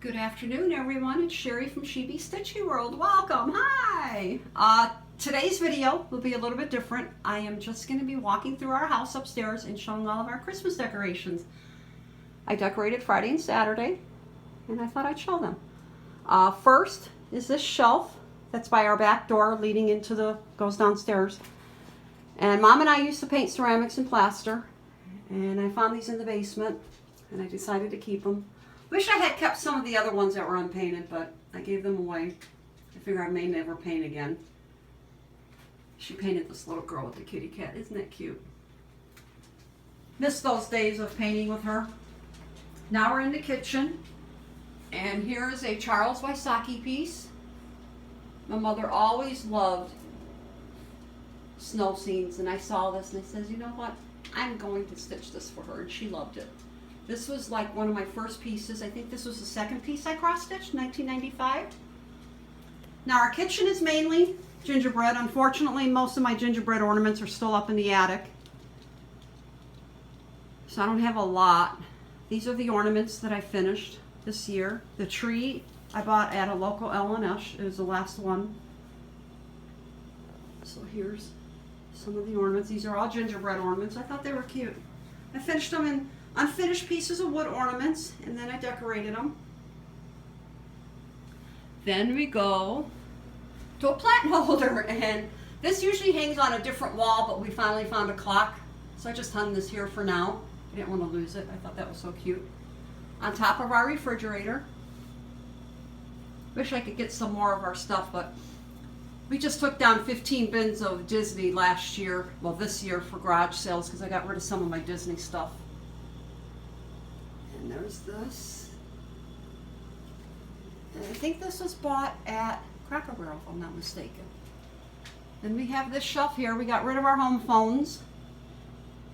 Good afternoon, everyone. It's Sherry from She Be Stitchy World. Welcome. Hi. Today's video will be a little bit different. I am just going to be walking through our house upstairs and showing all of our Christmas decorations. I decorated Friday and Saturday, and I thought I'd show them. First is this shelf that's by our back door leading into goes downstairs. And Mom and I used to paint ceramics and plaster, and I found these in the basement, and I decided to keep them. Wish I had kept some of the other ones that were unpainted, but I gave them away. I figure I may never paint again. She painted this little girl with the kitty cat. Isn't that cute? Missed those days of painting with her. Now we're in the kitchen, and here is a Charles Wysocki piece. My mother always loved snow scenes, and I saw this and I said, you know what? I'm going to stitch this for her, and she loved it. This was like one of my first pieces. I think this was the second piece I cross-stitched, 1995. Now our kitchen is mainly gingerbread. Unfortunately, most of my gingerbread ornaments are still up in the attic, so I don't have a lot. These are the ornaments that I finished this year. The tree I bought at a local L&S. It was the last one. So here's some of the ornaments. These are all gingerbread ornaments. I thought they were cute. I finished them in unfinished pieces of wood ornaments, and then I decorated them. Then we go to a plant holder, and this usually hangs on a different wall, but we finally found a clock, so I just hung this here for now. I didn't want to lose it. I thought that was so cute. On top of our refrigerator. Wish I could get some more of our stuff, but we just took down 15 bins of Disney last year, well this year, for garage sales because I got rid of some of my Disney stuff. And there's this. And I think this was bought at Cracker Barrel, if I'm not mistaken. Then we have this shelf here. We got rid of our home phones.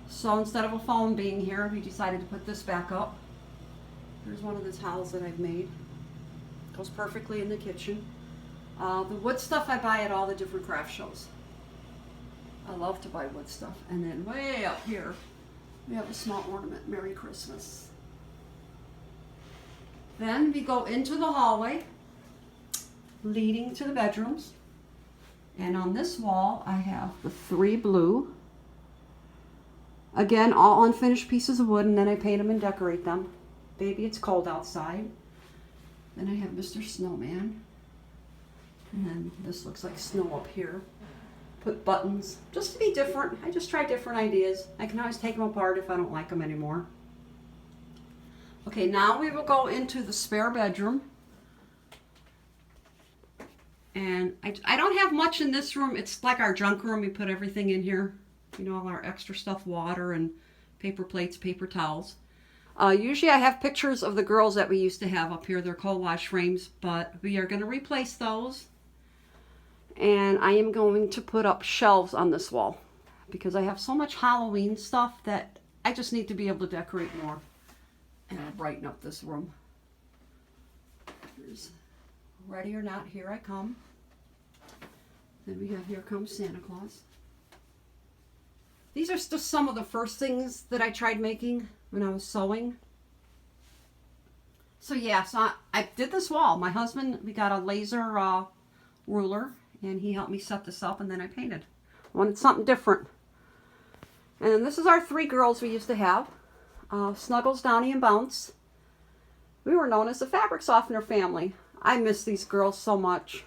So instead of a phone being here, we decided to put this back up. Here's one of the towels that I've made. Goes perfectly in the kitchen. The wood stuff I buy at all the different craft shows. I love to buy wood stuff. And then way up here, we have a small ornament, Merry Christmas. Then we go into the hallway, leading to the bedrooms. And on this wall, I have the 3 blue. Again, all unfinished pieces of wood, and then I paint them and decorate them. Baby, it's cold outside. Then I have Mr. Snowman. And then this looks like snow up here. Put buttons, just to be different. I just try different ideas. I can always take them apart if I don't like them anymore. Okay, now we will go into the spare bedroom. And I don't have much in this room. It's like our junk room. We put everything in here. You know, all our extra stuff, water and paper plates, paper towels. Usually I have pictures of the girls that we used to have up here. They're collage frames, but we are going to replace those. And I am going to put up shelves on this wall because I have so much Halloween stuff that I just need to be able to decorate more. And I'll brighten up this room. Here's Ready or Not, Here I Come. Then we have Here Comes Santa Claus. These are just some of the first things that I tried making when I was sewing. So yeah, so I did this wall. My husband, we got a laser ruler, and he helped me set this up, and then I painted. I wanted something different. And then this is our 3 girls we used to have. Snuggles, Downy, and Bounce. We were known as the fabric softener family. I miss these girls so much.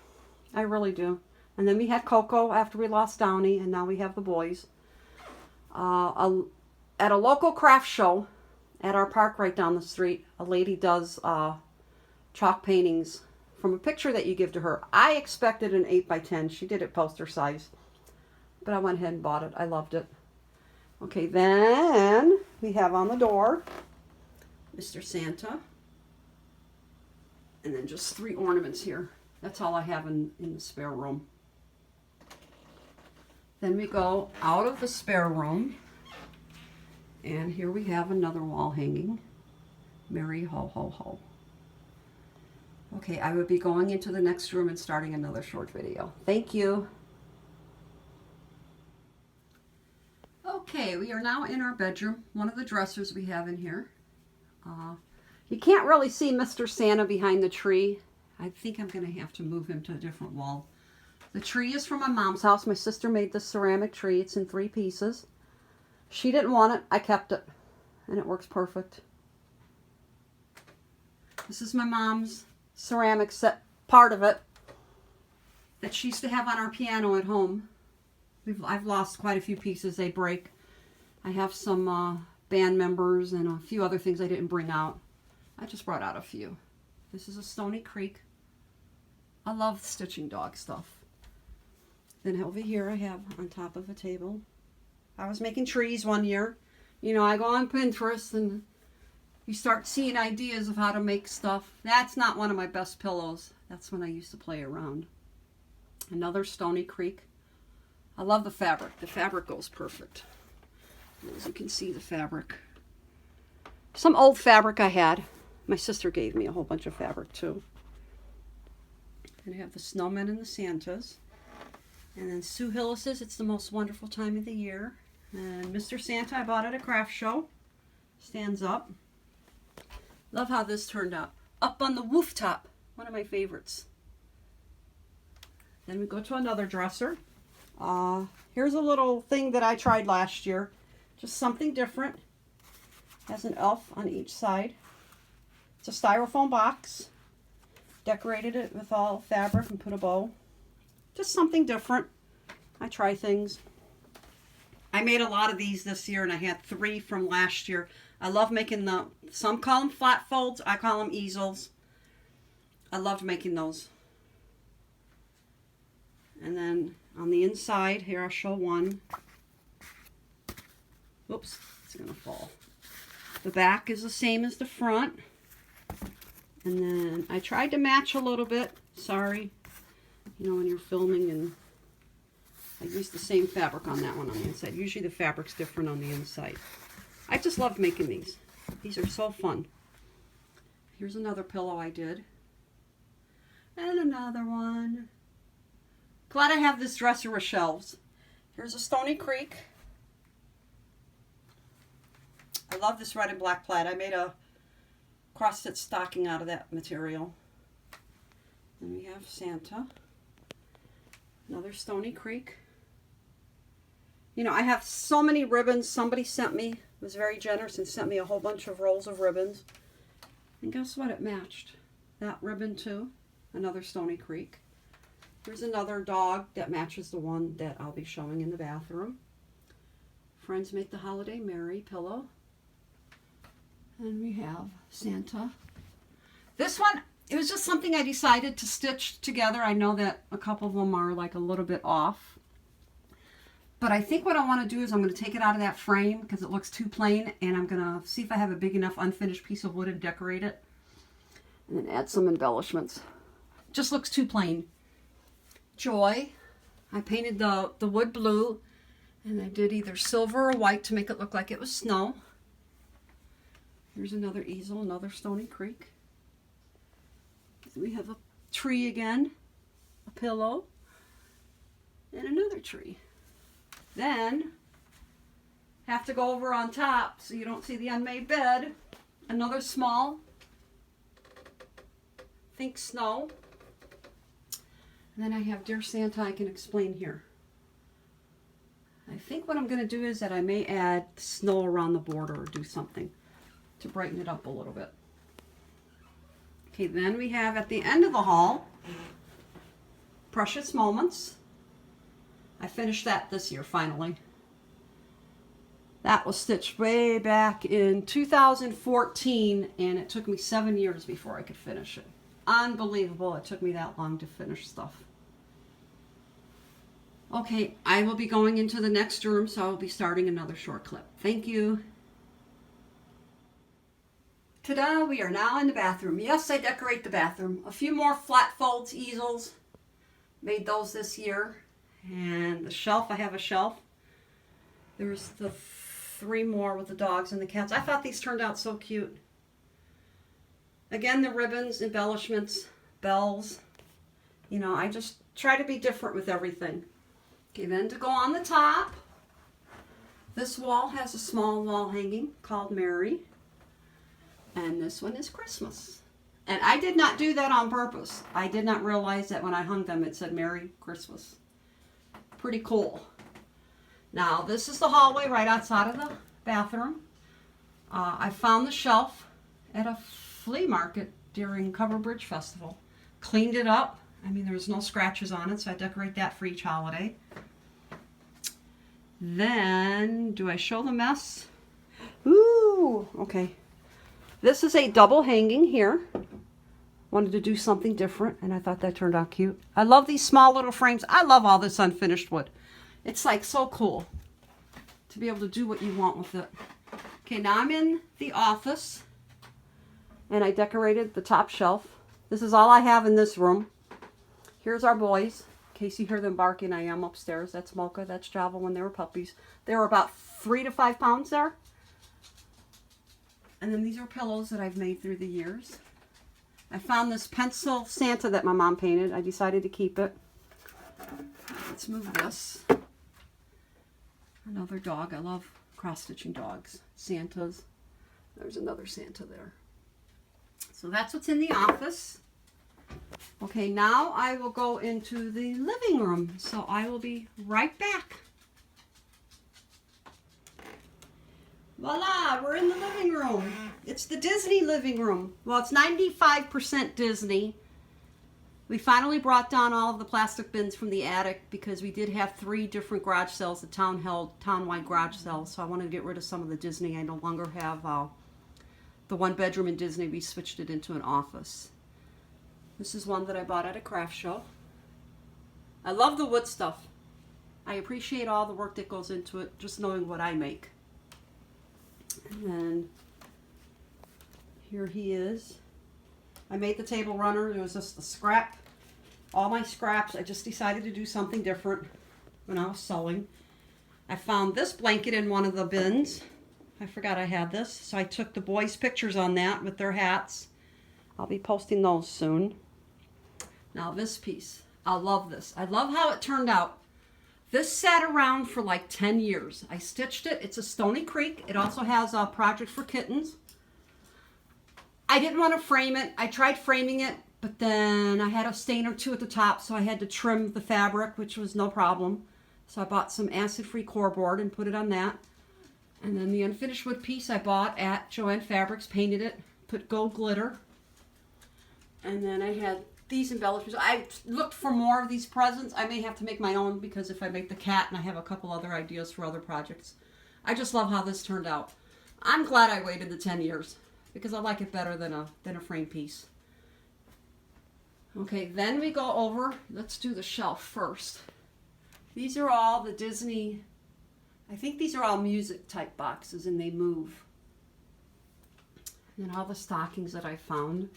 I really do. And then we had Coco after we lost Downy, and now we have the boys. At a local craft show at our park right down the street, a lady does chalk paintings from a picture that you give to her. I expected an 8x10. She did it poster size, but I went ahead and bought it. I loved it. Okay, then we have on the door Mr. Santa, and then just 3 ornaments here. That's all I have in the spare room. Then we go out of the spare room, and here we have another wall hanging. Merry Ho Ho Ho. Okay, I will be going into the next room and starting another short video. Thank you. Okay, we are now in our bedroom. One of the dressers we have in here. You can't really see Mr. Santa behind the tree. I think I'm going to have to move him to a different wall. The tree is from my mom's house. My sister made this ceramic tree. It's in 3 pieces. She didn't want it. I kept it. And it works perfect. This is my mom's ceramic set, part of it, that she used to have on our piano at home. I've lost quite a few pieces. They break. I have some band members and a few other things I didn't bring out. I just brought out a few. This is a Stony Creek. I love stitching dog stuff. Then over here I have on top of a table. I was making trees one year. You know, I go on Pinterest and you start seeing ideas of how to make stuff. That's not one of my best pillows. That's when I used to play around. Another Stony Creek. I love the fabric. The fabric goes perfect. As you can see, the fabric. Some old fabric I had. My sister gave me a whole bunch of fabric too. And I have the snowmen and the Santas. And then Sue Hillis's It's the Most Wonderful Time of the Year. And Mr. Santa I bought at a craft show. Stands up. Love how this turned out. Up on the rooftop. One of my favorites. Then we go to another dresser. Here's a little thing that I tried last year. Just something different. Has an elf on each side. It's a styrofoam box. Decorated it with all fabric and put a bow. Just something different. I try things. I made a lot of these this year and I had 3 from last year. I love making some call them flat folds. I call them easels. I loved making those. And then on the inside, here I'll show one. Whoops, it's going to fall. The back is the same as the front. And then I tried to match a little bit. Sorry. You know, when you're filming, and I used the same fabric on that one on the inside. Usually the fabric's different on the inside. I just love making these. These are so fun. Here's another pillow I did. And another one. Glad I have this dresser with shelves. Here's a Stony Creek. I love this red and black plaid. I made a cross-stitch stocking out of that material. Then we have Santa. Another Stony Creek. You know, I have so many ribbons. Somebody sent me, was very generous and sent me a whole bunch of rolls of ribbons. And guess what? It matched. That ribbon too. Another Stony Creek. Here's another dog that matches the one that I'll be showing in the bathroom. Friends Make the Holiday Merry pillow. And we have Santa. This one, it was just something I decided to stitch together. I know that a couple of them are like a little bit off. But I think what I want to do is I'm going to take it out of that frame because it looks too plain. And I'm going to see if I have a big enough unfinished piece of wood and decorate it. And then add some embellishments. Just looks too plain. Joy. I painted the wood blue. And I did either silver or white to make it look like it was snow. Here's another easel, another Stony Creek. We have a tree again, a pillow, and another tree. Then, have to go over on top so you don't see the unmade bed. Another small, think snow. And then I have Dear Santa I can explain here. I think what I'm going to do is that I may add snow around the border or do something to brighten it up a little bit. Okay, then we have at the end of the haul, Precious Moments. I finished that this year, finally. That was stitched way back in 2014, and it took me 7 years before I could finish it. Unbelievable, it took me that long to finish stuff. Okay, I will be going into the next room, so I will be starting another short clip. Thank you. Ta-da, we are now in the bathroom. Yes, I decorate the bathroom. A few more flat folds, easels. Made those this year. And the shelf, I have a shelf. There's the 3 more with the dogs and the cats. I thought these turned out so cute. Again, the ribbons, embellishments, bells. You know, I just try to be different with everything. Okay, then to go on the top, this wall has a small wall hanging called Mary. And this one is Christmas. And I did not do that on purpose. I did not realize that when I hung them it said Merry Christmas. Pretty cool. Now this is the hallway right outside of the bathroom. I found the shelf at a flea market during Cover Bridge Festival. Cleaned it up. I mean, there was no scratches on it, so I decorate that for each holiday. Then, do I show the mess? Ooh, okay. This is a double hanging here. Wanted to do something different, and I thought that turned out cute. I love these small little frames. I love all this unfinished wood. It's like so cool to be able to do what you want with it. Okay, now I'm in the office, and I decorated the top shelf. This is all I have in this room. Here's our boys. In case you hear them barking, I am upstairs. That's Mocha, that's Java when they were puppies. They were about 3 to 5 pounds there. And then these are pillows that I've made through the years. I found this pencil Santa that my mom painted. I decided to keep it. Let's move this. Another dog. I love cross-stitching dogs. Santas. There's another Santa there. So that's what's in the office. Okay, now I will go into the living room. So I will be right back. Voila, we're in the living room. It's the Disney living room. Well, it's 95% Disney. We finally brought down all of the plastic bins from the attic because we did have 3 different garage sales. The town held town-wide garage sales, so I wanted to get rid of some of the Disney. I no longer have the 1 bedroom in Disney. We switched it into an office. This is one that I bought at a craft show. I love the wood stuff. I appreciate all the work that goes into it, just knowing what I make. And then here he is. I made the table runner. It was just a scrap. All my scraps. I just decided to do something different when I was sewing. I found this blanket in one of the bins. I forgot I had this. So I took the boys' pictures on that with their hats. I'll be posting those soon. Now this piece. I love this. I love how it turned out. This sat around for like 10 years. I stitched it. It's a Stony Creek. It also has a Project for Kittens. I didn't want to frame it. I tried framing it, but then I had a stain or 2 at the top, so I had to trim the fabric, which was no problem. So I bought some acid-free core board and put it on that. And then the unfinished wood piece I bought at Joann Fabrics, painted it, put gold glitter. And then I had these embellishments. I looked for more of these presents. I may have to make my own because if I make the cat, and I have a couple other ideas for other projects. I just love how this turned out. I'm glad I waited the 10 years because I like it better than a frame piece. Okay, then we go over, let's do the shelf first. These are all the Disney, I think these are all music type boxes and they move. And then all the stockings that I found.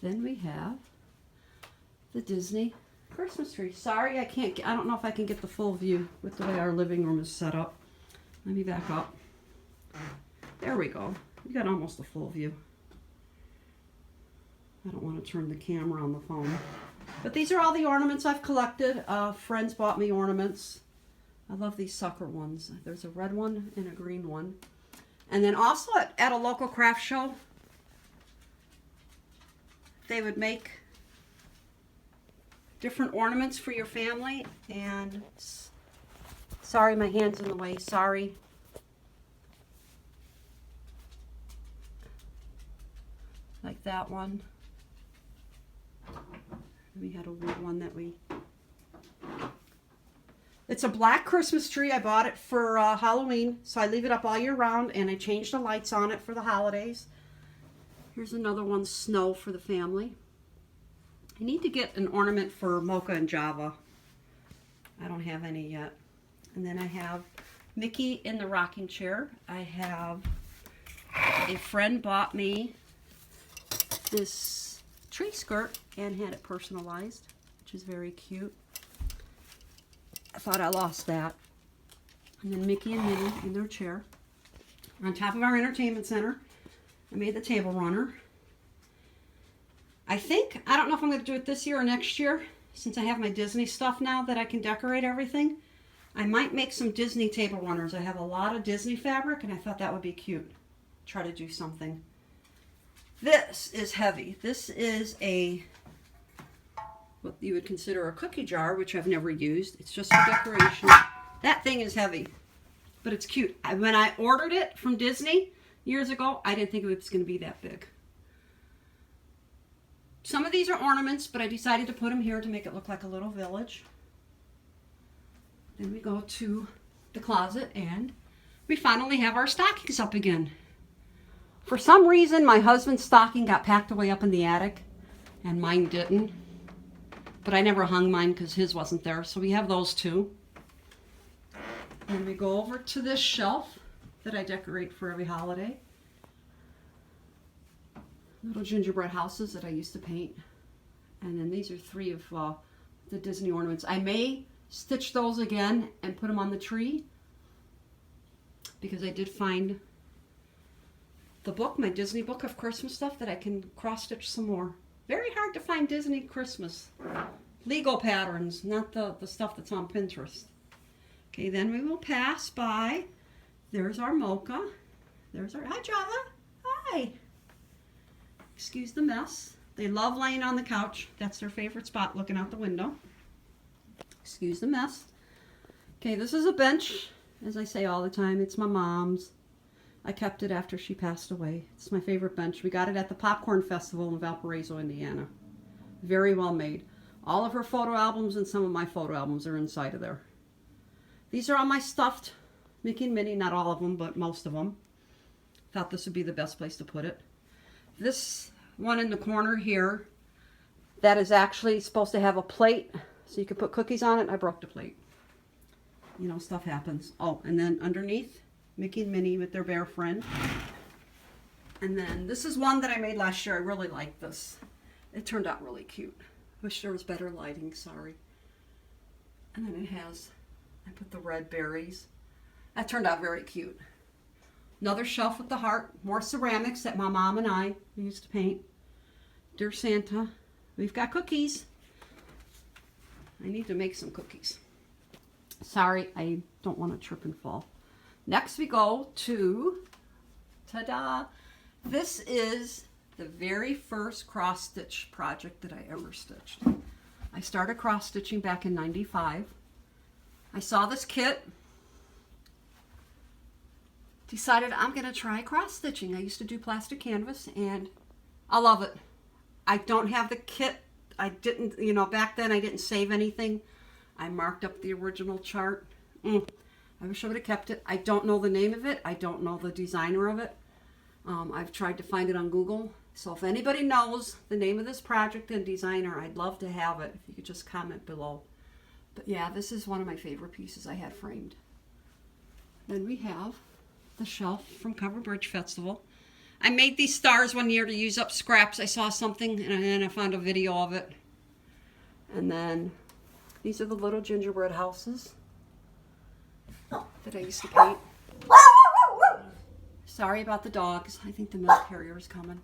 Then we have the Disney Christmas tree. Sorry, I don't know if I can get the full view with the way our living room is set up. Let me back up. There we go. We got almost a full view. I don't want to turn the camera on the phone. But these are all the ornaments I've collected. Friends bought me ornaments. I love these sucker ones. There's a red one and a green one. And then also at a local craft show, they would make different ornaments for your family. And sorry, my hand's in the way. Sorry. Like that one. We had a weird one that it's a black Christmas tree. I bought it for Halloween, so I leave it up all year round, and I change the lights on it for the holidays. Here's another one, snow for the family. I need to get an ornament for Mocha and Java. I don't have any yet. And then I have Mickey in the rocking chair. I have a friend bought me this tree skirt and had it personalized, which is very cute. I thought I lost that. And then Mickey and Minnie in their chair. On top of our entertainment center, I made the table runner. I don't know if I'm going to do it this year or next year, since I have my Disney stuff now that I can decorate everything. I might make some Disney table runners. I have a lot of Disney fabric, and I thought that would be cute try to do something. This is heavy. This is what you would consider a cookie jar, which I've never used. It's just for decoration. That thing is heavy, but it's cute. When I ordered it from Disney years ago, I didn't think it was going to be that big. Some of these are ornaments, but I decided to put them here to make it look like a little village. Then we go to the closet, and we finally have our stockings up again. For some reason, my husband's stocking got packed away up in the attic, and mine didn't. But I never hung mine because his wasn't there, so we have those two. And we go over to this shelf that I decorate for every holiday. Little gingerbread houses that I used to paint. And then these are 3 of the Disney ornaments. I may stitch those again and put them on the tree, because I did find the book, my Disney book of Christmas stuff, that I can cross stitch some more. Very hard to find Disney Christmas Lego patterns, not the stuff that's on Pinterest. Okay, then we will pass by. There's our mocha. There's our, hi Java, hi. Excuse the mess. They love laying on the couch. That's their favorite spot, looking out the window. Excuse the mess. Okay, this is a bench, as I say all the time. It's my mom's. I kept it after she passed away. It's my favorite bench. We got it at the Popcorn Festival in Valparaiso, Indiana. Very well made. All of her photo albums and some of my photo albums are inside of there. These are all my stuffed Mickey and Minnie. Not all of them, but most of them. Thought this would be the best place to put it. This one in the corner here, that is actually supposed to have a plate so you could put cookies on it. I broke the plate. You know, stuff happens. Oh, and then underneath, Mickey and Minnie with their bear friend. And then this is one that I made last year. I really like this. It turned out really cute. Wish there was better lighting, sorry. And then it has, I put the red berries. That turned out very cute. Another shelf with the heart. More ceramics that my mom and I used to paint. Dear Santa. We've got cookies. I need to make some cookies. Sorry, I don't want to trip and fall. Next we go to, ta-da! This is the very first cross stitch project that I ever stitched. I started cross stitching back in '95. I saw this kit. Decided I'm going to try cross stitching. I used to do plastic canvas and I love it. I don't have the kit. I didn't, you know, back then I didn't save anything. I marked up the original chart. I wish I would have kept it. I don't know the name of it. I don't know the designer of it. I've tried to find it on Google. So if anybody knows the name of this project and designer, I'd love to have it. If you could just comment below. But yeah, this is one of my favorite pieces I had framed. Then we have the shelf from Cover Bridge Festival. I made these stars one year to use up scraps. I saw something and then I found a video of it. And then these are the little gingerbread houses that I used to paint. Sorry about the dogs. I think the milk carrier is coming.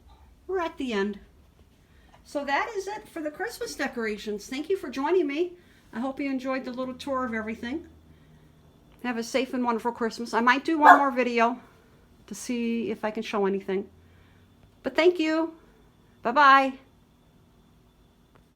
We're at the end. So that is it for the Christmas decorations. Thank you for joining me. I hope you enjoyed the little tour of everything. Have a safe and wonderful Christmas. I might do one more video to see if I can show anything. But thank you. Bye-bye.